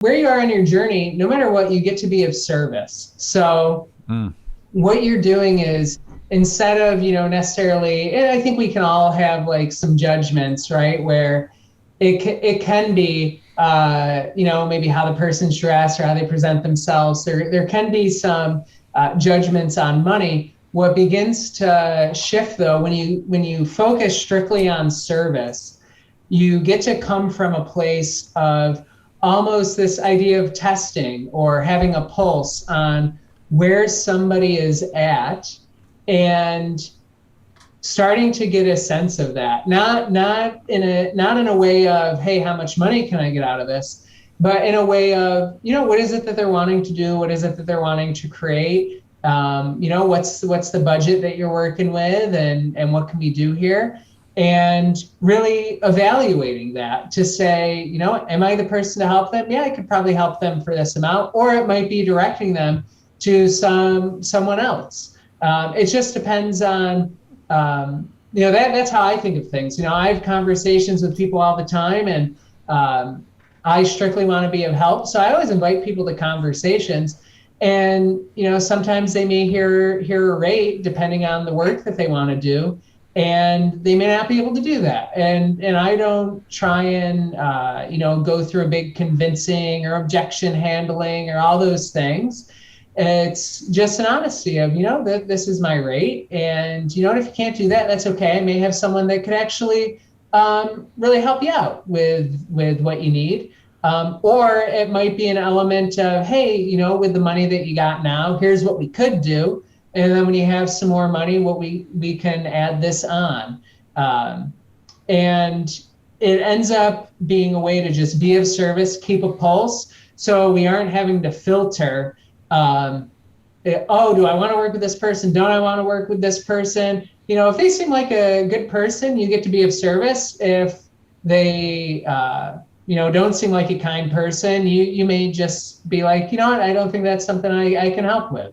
where you are in your journey, no matter what, you get to be of service. So what you're doing is, instead of, necessarily, and I think we can all have like some judgments, right? Where it can be, maybe how the person's dressed or how they present themselves. There can be some judgments on money. What begins to shift, though, when you focus strictly on service, you get to come from a place of almost this idea of testing or having a pulse on where somebody is at, and starting to get a sense of that. Not in a way of, hey, how much money can I get out of this? But in a way of, what is it that they're wanting to do? What is it that they're wanting to create? What's the budget that you're working with, and what can we do here? And really evaluating that to say, am I the person to help them? Yeah, I could probably help them for this amount, or it might be directing them to someone else. It just depends on, that's how I think of things. I have conversations with people all the time, and I strictly want to be of help. So I always invite people to conversations, and, sometimes they may hear a rate depending on the work that they want to do, and they may not be able to do that. And I don't try and, go through a big convincing or objection handling or all those things. It's just an honesty of, that this is my rate. And, if you can't do that, that's okay. I may have someone that could actually really help you out with what you need. Or it might be an element of, hey, with the money that you got now, here's what we could do. And then when you have some more money, what we can add this on. And it ends up being a way to just be of service, keep a pulse. So we aren't having to filter, do I want to work with this person? Don't I want to work with this person? If they seem like a good person, you get to be of service. If they, don't seem like a kind person, you may just be like, I don't think that's something I can help with.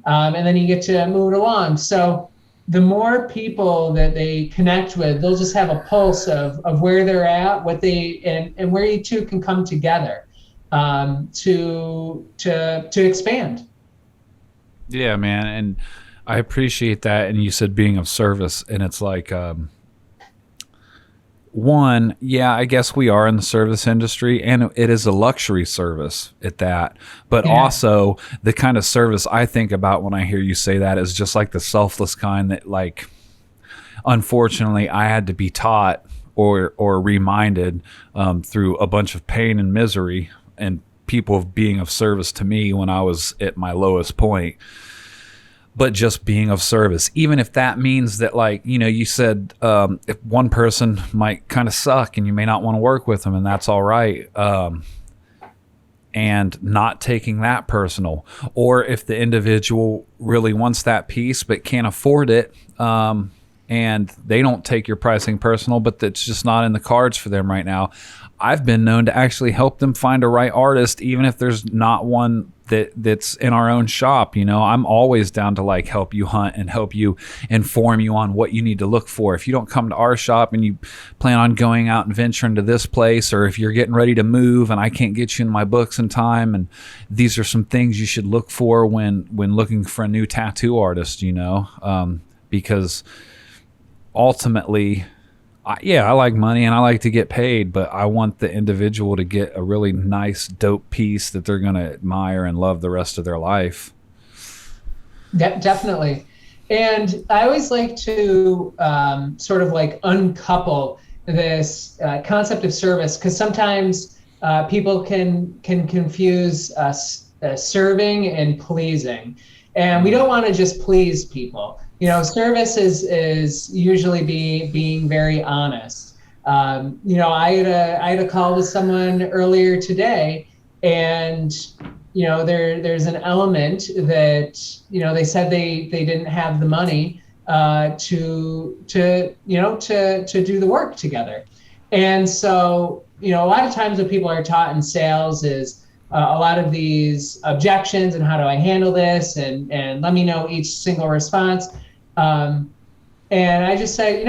And then you get to move it along. So the more people that they connect with, they'll just have a pulse of where they're at, what they, and where you two can come together to expand. Yeah, man. And I appreciate that. And you said being of service, and it's like, one, yeah, I guess we are in the service industry, and it is a luxury service at that. But also, the kind of service I think about when I hear you say that is just like the selfless kind that, like, unfortunately, I had to be taught or reminded through a bunch of pain and misery and people being of service to me when I was at my lowest point. But just being of service, even if that means that, like, you said, if one person might kind of suck and you may not want to work with them, and that's all right. And not taking that personal, or if the individual really wants that piece but can't afford it, and they don't take your pricing personal, but that's just not in the cards for them right now. I've been known to actually help them find a right artist, even if there's not one that's in our own shop. I'm always down to, like, help you hunt and help you inform you on what you need to look for. If you don't come to our shop and you plan on going out and venturing to this place, or if you're getting ready to move and I can't get you in my books in time, and these are some things you should look for when looking for a new tattoo artist, because ultimately, I like money and I like to get paid, but I want the individual to get a really nice, dope piece that they're going to admire and love the rest of their life. Definitely. And I always like to sort of like uncouple this concept of service, because sometimes people can confuse serving and pleasing. And we don't want to just please people. Service is usually being very honest. I had a call with someone earlier today, and there's an element that they said they didn't have the money to do the work together. And so a lot of times what people are taught in sales is a lot of these objections and how do I handle this, and let me know each single response. And I just say,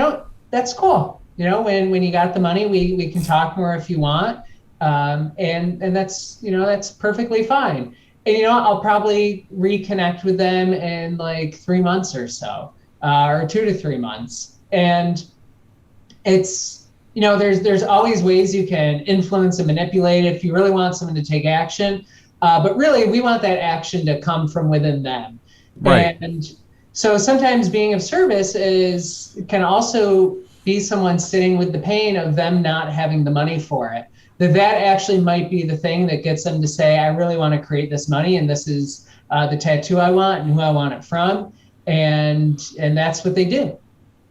that's cool. When you got the money, we can talk more if you want. And that's, that's perfectly fine. And, I'll probably reconnect with them in like 3 months or so, or 2 to 3 months. And it's, there's always ways you can influence and manipulate if you really want someone to take action. But really, we want that action to come from within them. Right. And so sometimes being of service can also be someone sitting with the pain of them not having the money for it. That actually might be the thing that gets them to say, I really want to create this money, and this is the tattoo I want and who I want it from. And that's what they do.